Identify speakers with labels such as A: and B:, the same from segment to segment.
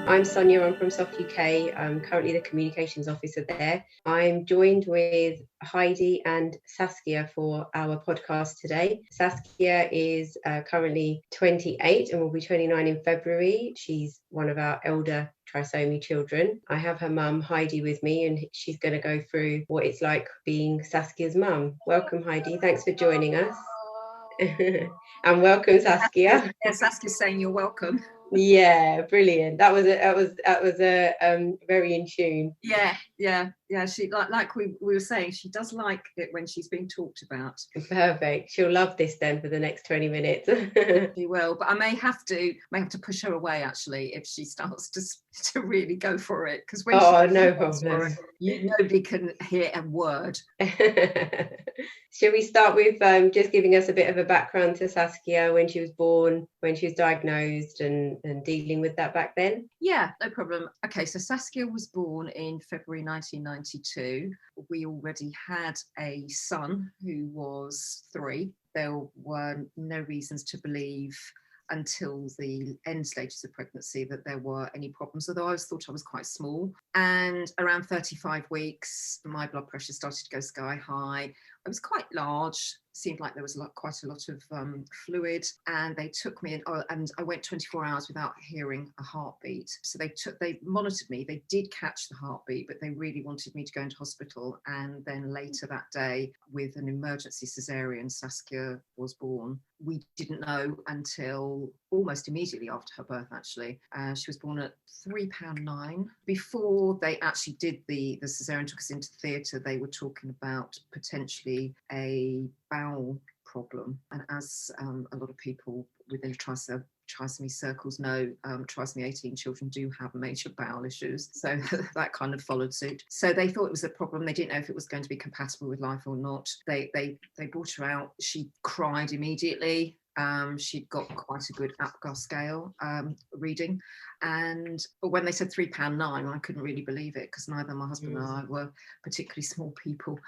A: I'm Sonia, I'm from Soft UK. I'm currently the communications officer there. I'm joined with Heidi and Saskia for our podcast today. Saskia is currently 28 and will be 29 in February. She's one of our elder Trisomy children. I have her mum Heidi with me, and she's going to go through what it's like being Saskia's mum. Welcome, Heidi. Thanks for joining us. And welcome, Saskia.
B: Yes, Saskia's saying you're welcome.
A: Yeah, brilliant. That was very in tune.
B: Yeah. She like we were saying, she does like it when she's being talked about.
A: Perfect. She'll love this then for the next 20 minutes.
B: She will, but I may have to push her away actually if she starts to really go for it, because when
A: no problem.
B: Nobody can hear a word.
A: Shall we start with just giving us a bit of a background to Saskia, when she was born, when she was diagnosed, and dealing with that back then?
B: Yeah, no problem. Okay, so Saskia was born in February 1992. We already had a son who was 3. There were no reasons to believe until the end stages of pregnancy that there were any problems, although I always thought I was quite small. And around 35 weeks, my blood pressure started to go sky high. I was quite large, seemed like there was quite a lot of fluid, and they took me in, and I went 24 hours without hearing a heartbeat. So they monitored me. They did catch the heartbeat, but they really wanted me to go into hospital. And then later that day, with an emergency cesarean, Saskia was born. We didn't know until almost immediately after her birth, actually. She was born at £3.9. Before they actually did the cesarean, took us into the theatre, they were talking about potentially a bowel problem. And as a lot of people within trisomy circles know, trisomy 18 children do have major bowel issues. So that kind of followed suit. So they thought it was a problem. They didn't know if it was going to be compatible with life or not. They brought her out. She cried immediately. She'd got quite a good APGAR scale reading. But when they said £3.9, I couldn't really believe it, because neither my husband and I were particularly small people.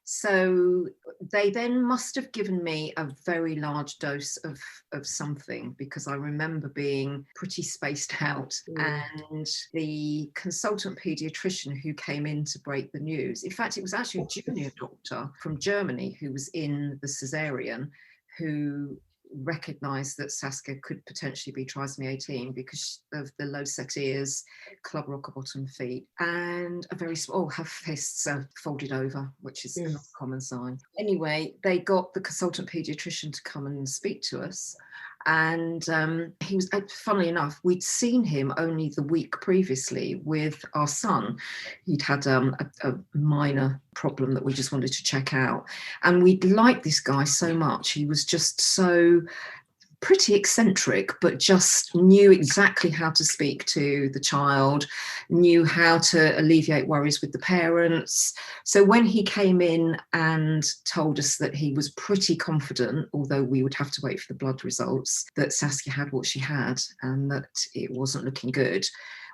B: So they then must have given me a very large dose of something, because I remember being pretty spaced out. And the consultant paediatrician who came in to break the news, in fact, it was actually a junior doctor from Germany who was in the cesarean, who recognised that Saskia could potentially be trisomy 18 because of the low set ears, club rocker bottom feet, and a very small, her fists are folded over, which is a common sign. Anyway, they got the consultant paediatrician to come and speak to us. And he was, funnily enough, we'd seen him only the week previously with our son. He'd had a minor problem that we just wanted to check out. And we'd liked this guy so much. He was just so pretty eccentric, but just knew exactly how to speak to the child, knew how to alleviate worries with the parents. So when he came in and told us that he was pretty confident, although we would have to wait for the blood results, that Saskia had what she had and that it wasn't looking good,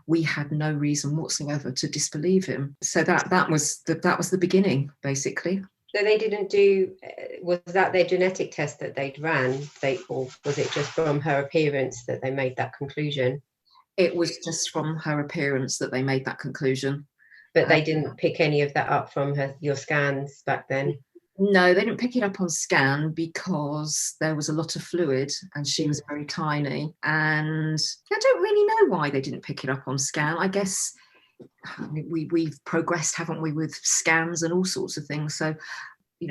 B: we had no reason whatsoever to disbelieve him. So that was the beginning, basically.
A: So they didn't do, was that their genetic test that they'd ran, or was it just from her appearance that they made that conclusion?
B: It was just from her appearance that they made that conclusion.
A: But they didn't pick any of that up from your scans back then?
B: No, they didn't pick it up on scan because there was a lot of fluid and she was very tiny. And I don't really know why they didn't pick it up on scan. I guess we've progressed, haven't we, with scans and all sorts of things. So,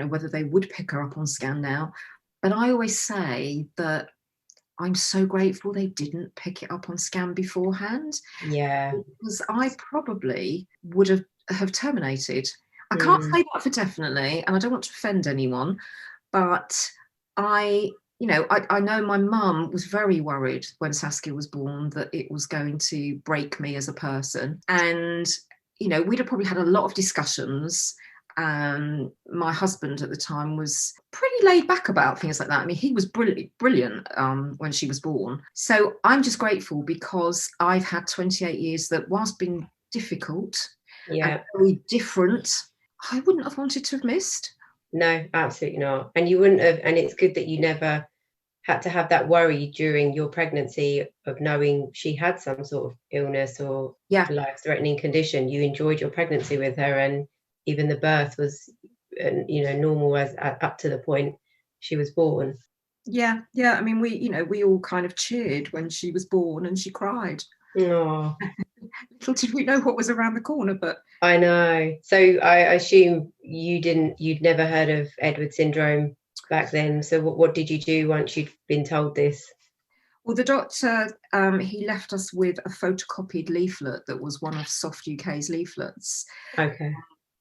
B: whether they would pick her up on scan now. But I always say that I'm so grateful they didn't pick it up on scan beforehand.
A: Yeah.
B: Because I probably would have terminated. I can't say that for definitely, and I don't want to offend anyone, but I know my mum was very worried when Saskia was born that it was going to break me as a person. And, we'd have probably had a lot of discussions. My husband at the time was pretty laid back about things like that. I mean, he was brilliant when she was born. So I'm just grateful because I've had 28 years that, whilst being difficult and very different, I wouldn't have wanted to have missed.
A: No, absolutely not. And you wouldn't have, and it's good that you never had to have that worry during your pregnancy of knowing she had some sort of illness or life-threatening condition. You enjoyed your pregnancy with her, and even the birth was, normal as up to the point she was born.
B: Yeah. I mean, we all kind of cheered when she was born and she cried.
A: Oh.
B: Little did we know what was around the corner, but
A: I know. So I assume you'd never heard of Edwards syndrome back then. So what did you do once you'd been told this?
B: Well, the doctor, he left us with a photocopied leaflet that was one of Soft UK's leaflets.
A: Okay.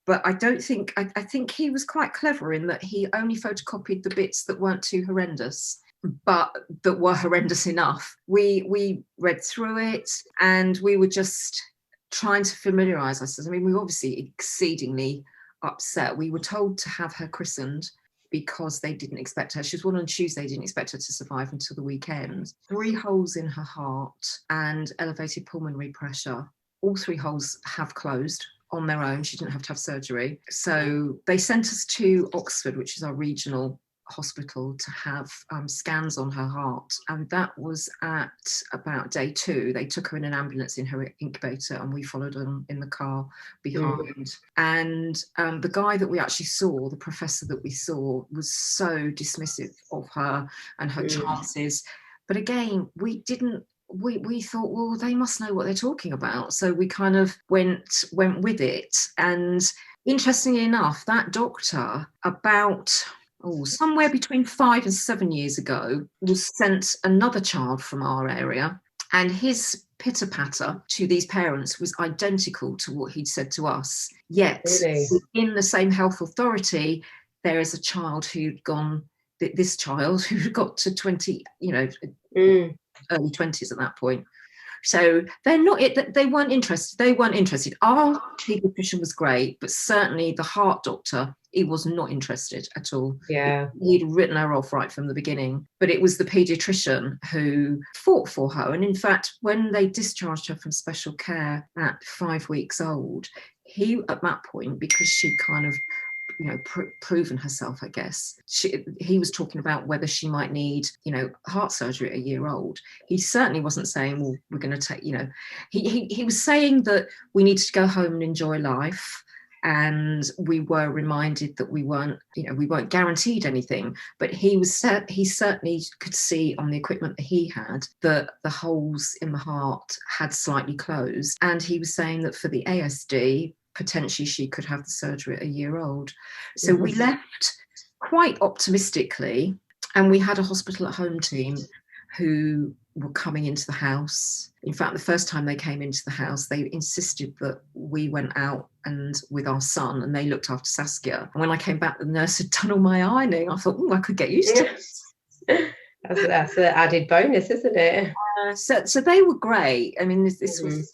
B: But I think he was quite clever in that he only photocopied the bits that weren't too horrendous, but that were horrendous enough. We read through it and we were just trying to familiarise ourselves. I mean, we were obviously exceedingly upset. We were told to have her christened because they didn't expect her. She was born on Tuesday, they didn't expect her to survive until the weekend. 3 holes in her heart and elevated pulmonary pressure. All 3 holes have closed on their own. She didn't have to have surgery. So they sent us to Oxford, which is our regional hospital, to have scans on her heart, and that was at about day 2. They took her in an ambulance in her incubator and we followed them in the car behind. And the guy that we actually saw, the professor that we saw, was so dismissive of her and her chances. But again, we thought, well, they must know what they're talking about, so we kind of went with it. And interestingly enough, that doctor, about somewhere between 5 and 7 years ago, was sent another child from our area, and his pitter patter to these parents was identical to what he'd said to us. Yet in the same health authority, there is a child who'd gone, this child who got to 20, early 20s at that point. So they weren't interested. Our paediatrician was great, but certainly the heart doctor, he was not interested at all.
A: Yeah.
B: He'd written her off right from the beginning. But it was the paediatrician who fought for her. And in fact, when they discharged her from special care at 5 weeks old, he, at that point, because she'd kind of proven herself, I guess, he was talking about whether she might need, heart surgery at a year old. He certainly wasn't saying, well, we're going to take, he was saying that we needed to go home and enjoy life. And we were reminded that we weren't guaranteed anything, but he certainly could see on the equipment that he had that the holes in the heart had slightly closed. And he was saying that for the ASD, potentially she could have the surgery at a year old. So we left quite optimistically, and we had a hospital at home team who were coming into the house. In fact, the first time they came into the house, they insisted that we went out and with our son, and they looked after Saskia. And when I came back, the nurse had done all my ironing. I thought, I could get used to it.
A: That's an added bonus, isn't it?
B: So they were great. I mean, this was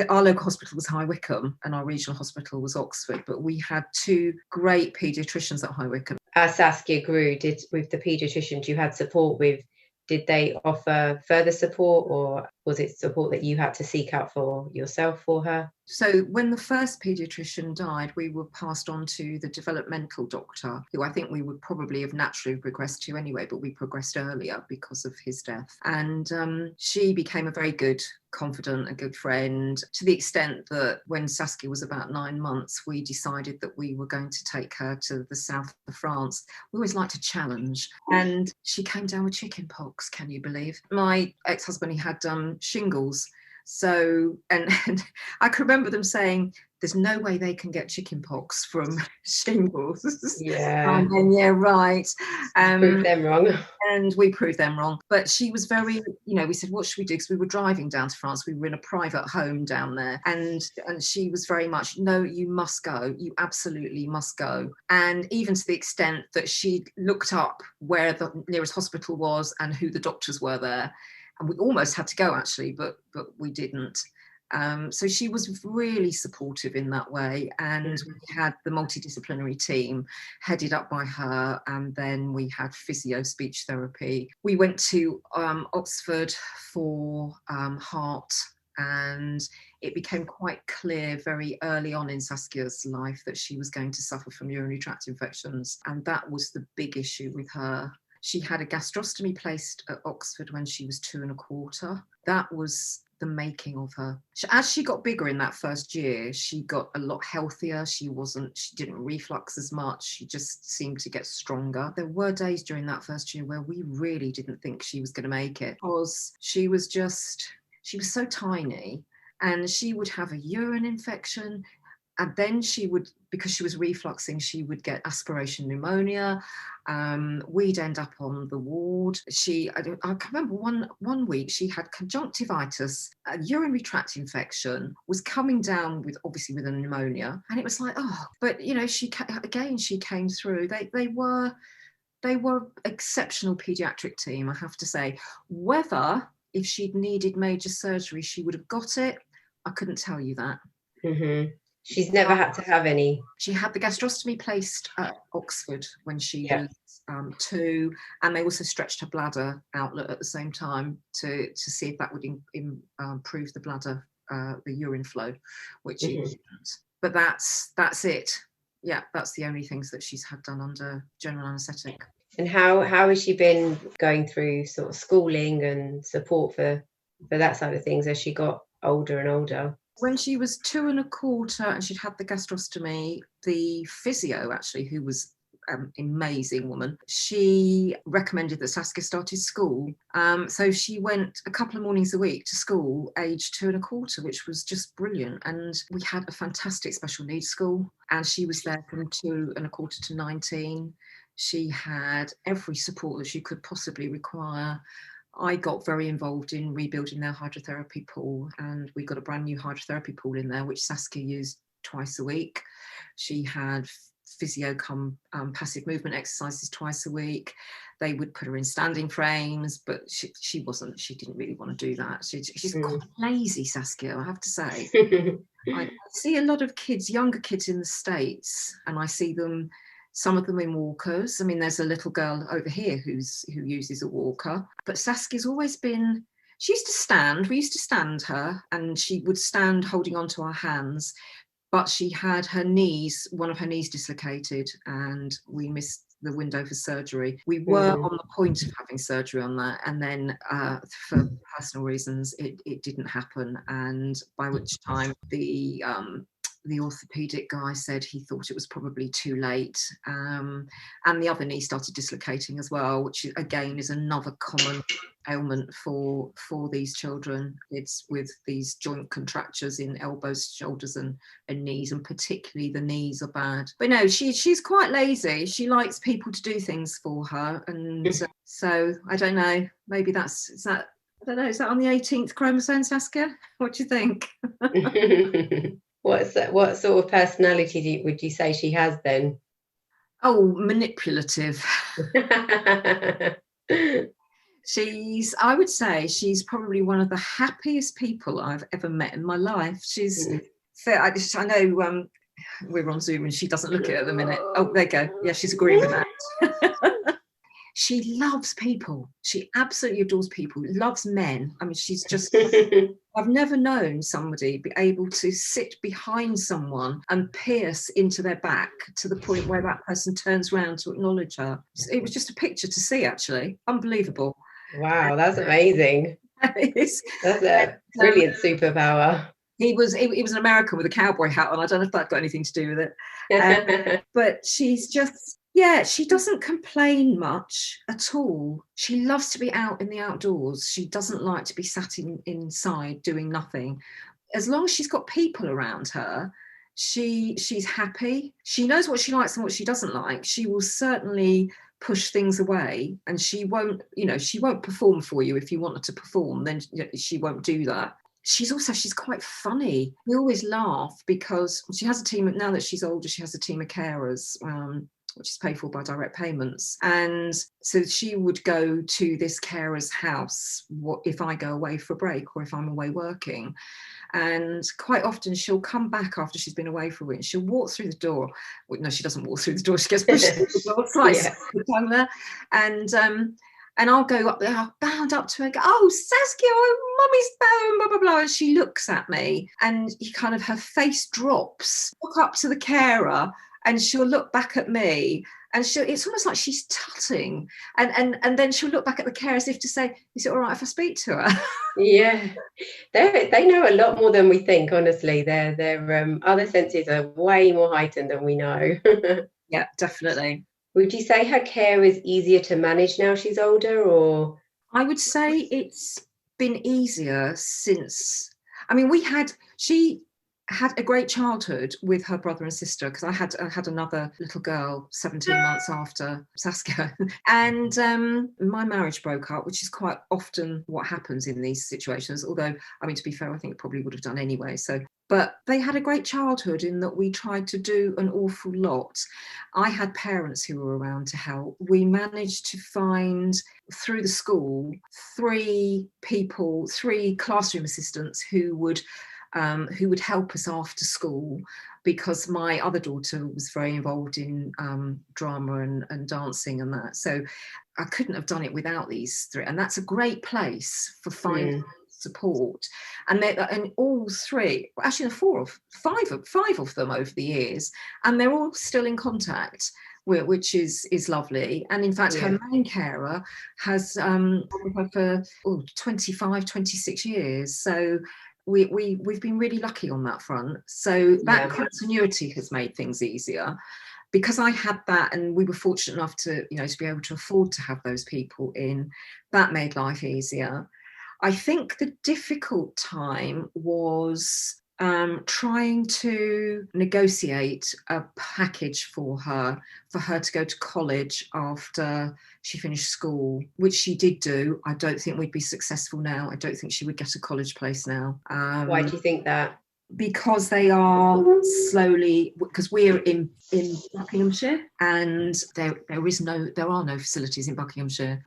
B: our local hospital was High Wycombe and our regional hospital was Oxford, but we had 2 great paediatricians at High Wycombe.
A: As Saskia grew, with the paediatricians you had support with, did they offer further support, or was it support that you had to seek out for yourself for her?
B: So when the first paediatrician died, we were passed on to the developmental doctor, who I think we would probably have naturally progressed to anyway, but we progressed earlier because of his death. And she became a very good confidant, a good friend, to the extent that when Saskia was about 9 months, we decided that we were going to take her to the south of France. We always like to challenge. And she came down with chicken pox, can you believe? My ex-husband, he had shingles. So, and I can remember them saying, there's no way they can get chicken pox from shingles.
A: Yeah.
B: And yeah, right.
A: Proved them wrong.
B: And we proved them wrong. But she was very, we said, what should we do? Because we were driving down to France. We were in a private home down there. And she was very much, no, you must go. You absolutely must go. And even to the extent that she looked up where the nearest hospital was and who the doctors were there. And we almost had to go, actually, but we didn't. So she was really supportive in that way. And we had the multidisciplinary team headed up by her. And then we had physio, speech therapy. We went to Oxford for heart. And it became quite clear very early on in Saskia's life that she was going to suffer from urinary tract infections. And that was the big issue with her. She had a gastrostomy placed at Oxford when she was 2 1/4. That was the making of her. As she got bigger in that first year, she got a lot healthier. She didn't reflux as much. She just seemed to get stronger. There were days during that first year where we really didn't think she was going to make it, because she was so tiny, and she would have a urine infection. And then she would, because she was refluxing, she would get aspiration pneumonia. We'd end up on the ward. I can remember one week she had conjunctivitis, a urinary tract infection, was coming down with a pneumonia. And it was like, oh, but she came through. They were exceptional paediatric team, I have to say. Whether if she'd needed major surgery, she would have got it, I couldn't tell you that.
A: Mm-hmm. She's never had to have any.
B: She had the gastrostomy placed at Oxford when she was 2, and they also stretched her bladder outlet at the same time to see if that would improve the bladder, the urine flow, which it didn't. But that's it. Yeah, that's the only things that she's had done under general anaesthetic.
A: And how has she been going through sort of schooling and support for that side of things as she got older and older?
B: When she was 2 1/4 and she'd had the gastrostomy, the physio actually, who was an amazing woman, she recommended that Saskia started school. So she went a couple of mornings a week to school, aged 2 1/4, which was just brilliant. And we had a fantastic special needs school, and she was there from 2 1/4 to 19. She had every support that she could possibly require. I got very involved in rebuilding their hydrotherapy pool, and we got a brand new hydrotherapy pool in there, which Saskia used twice a week. She had physio come passive movement exercises twice a week. They would put her in standing frames, but she didn't really want to do that. She's quite lazy, Saskia, I have to say. I see a lot of younger kids in the States, and I see them, some of them in walkers. I mean, there's a little girl over here who uses a walker. But Saskia's always been, she used to stand. We used to stand her, and she would stand holding onto our hands. But she had one of her knees dislocated, and we missed the window for surgery. We were on the point of having surgery on that, and then for personal reasons, it didn't happen. And by which time the orthopaedic guy said he thought it was probably too late, and the other knee started dislocating as well, which again is another common ailment for these children. It's with these joint contractures in elbows, shoulders and knees, and particularly the knees are bad. But no, she's quite lazy. She likes people to do things for her, and so I don't know, maybe is that on the 18th chromosome, Saskia? What do you think?
A: What sort of personality would you say she has then?
B: Oh, manipulative. I would say she's probably one of the happiest people I've ever met in my life. She's I know we're on Zoom and she doesn't look at the minute. Oh, there you go. Yeah, she's agreeing with that. She loves people. She absolutely adores people, loves men. I mean, she's just, I've never known somebody be able to sit behind someone and pierce into their back to the point where that person turns around to acknowledge her. It was just a picture to see, actually. Unbelievable.
A: Wow, that's amazing. That's a brilliant superpower.
B: He was an American with a cowboy hat on. I don't know if that got anything to do with it. But she's just, she doesn't complain much at all. She loves to be out in the outdoors. She doesn't like to be sat inside doing nothing. As long as she's got people around her, she's happy. She knows what she likes and what she doesn't like. She will certainly push things away, and she won't perform for you. If you want her to perform, then she won't do that. She's quite funny. We always laugh because she has a team, now that she's older, she has a team of carers, which is paid for by direct payments. And so she would go to this carer's house if I go away for a break or if I'm away working. And quite often she'll come back after she's been away for a week. She'll walk through the door. Well, no, she doesn't walk through the door. She gets pushed through the door. It's like and I'll go up there, I'll bound up to her, go, "Oh, Saskia, mummy's bone, blah, blah, blah." And she looks at me and her face drops, look up to the carer, and she'll look back at me And it's almost like she's tutting, and then she'll look back at the care as if to say, is it all right if I speak to her?
A: Yeah, they know a lot more than we think, honestly. Their other senses are way more heightened than we know.
B: Yeah, definitely.
A: Would you say her care is easier to manage now she's older, or?
B: I would say it's been easier since, I mean, she had a great childhood with her brother and sister, because I had another little girl 17 months after Saskia, and my marriage broke up, which is quite often what happens in these situations, although, I mean, to be fair, I think it probably would have done anyway. But they had a great childhood in that we tried to do an awful lot. I had parents who were around to help. We managed to find, through the school, 3 classroom assistants who would help us after school, because my other daughter was very involved in drama and dancing and that. So I couldn't have done it without these 3. And that's a great place for finding support. And all 3, actually 5 of them over the years, and they're all still in contact, which is lovely. And in fact, her main carer has been with her for 25, 26 years. So we've been really lucky on that front. So that continuity has made things easier, because I had that, and we were fortunate enough to be able to afford to have those people in. That made life easier. I think the difficult time was trying to negotiate a package for her to go to college after she finished school, which she did do. I don't think we'd be successful now. I don't think she would get a college place now.
A: Why do you think that?
B: Because they are slowly, because we're in Buckinghamshire, and there are no facilities in Buckinghamshire.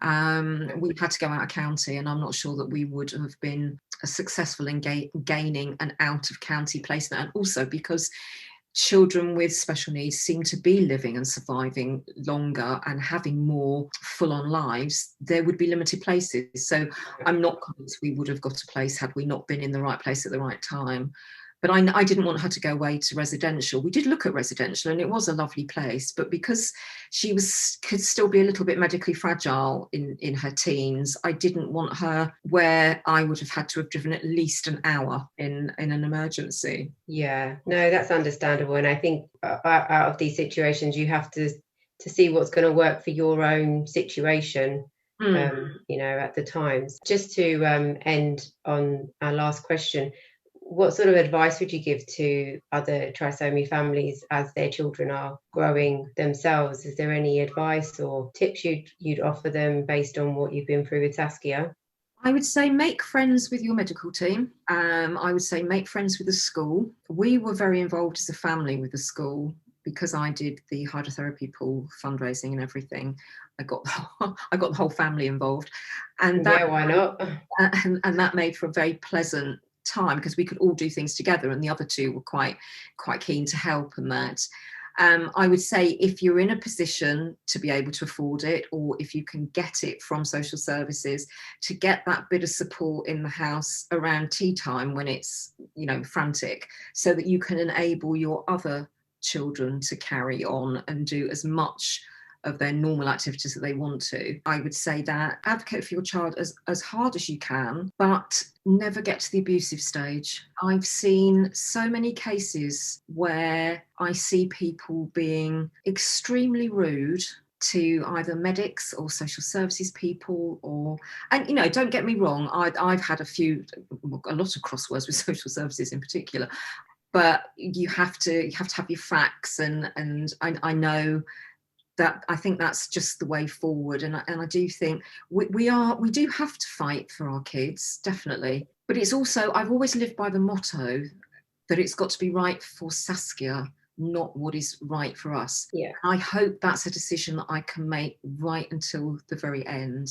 B: We've had to go out of county, and I'm not sure that we would have been successful in gaining an out of county placement. And also because children with special needs seem to be living and surviving longer and having more full-on lives, there would be limited places. So I'm not convinced we would have got a place had we not been in the right place at the right time. But I didn't want her to go away to residential. We did look at residential, and it was a lovely place, but because she could still be a little bit medically fragile in her teens, I didn't want her where I would have had to have driven at least an hour in an emergency.
A: Yeah, no, that's understandable. And I think out of these situations, you have to see what's going to work for your own situation, at the times. Just to end on our last question, what sort of advice would you give to other trisomy families as their children are growing themselves? Is there any advice or tips you'd offer them based on what you've been through with Saskia?
B: I would say make friends with your medical team. I would say make friends with the school. We were very involved as a family with the school, because I did the hydrotherapy pool fundraising and everything. I got the whole family involved, and that,
A: why not?
B: And that made for a very pleasant time, because we could all do things together, and the other 2 were quite keen to help and that. I would say, if you're in a position to be able to afford it, or if you can get it from social services, to get that bit of support in the house around tea time when it's frantic, so that you can enable your other children to carry on and do as much of their normal activities that they want to. I would say that advocate for your child as hard as you can, but never get to the abusive stage. I've seen so many cases where I see people being extremely rude to either medics or social services people, and don't get me wrong, I've had a lot of crosswords with social services in particular, but you have to have your facts, and I know that I think that's just the way forward. And I do think we do have to fight for our kids, definitely. But it's also, I've always lived by the motto that it's got to be right for Saskia, not what is right for us.
A: Yeah.
B: I hope that's a decision that I can make right until the very end.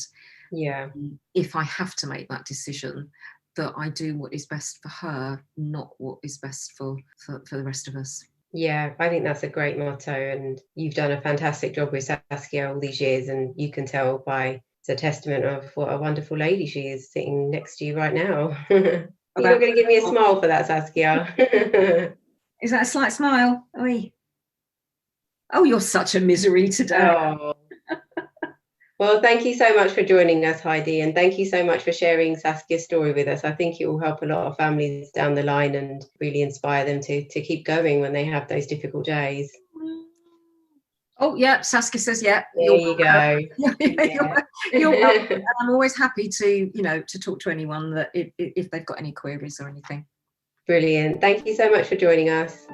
A: Yeah.
B: If I have to make that decision, that I do what is best for her, not what is best for the rest of us.
A: Yeah, I think that's a great motto, and you've done a fantastic job with Saskia all these years, and you can tell it's a testament of what a wonderful lady she is sitting next to you right now. You're not going to give me a smile for that, Saskia.
B: Is that a slight smile? Oi. Oh, you're such a misery today.
A: Oh. Well, thank you so much for joining us, Heidi, and thank you so much for sharing Saskia's story with us. I think it will help a lot of families down the line and really inspire them to keep going when they have those difficult days.
B: Oh, yeah, Saskia says, yeah.
A: There you go.
B: You're welcome. I'm always happy to, to talk to anyone that if they've got any queries or anything.
A: Brilliant. Thank you so much for joining us.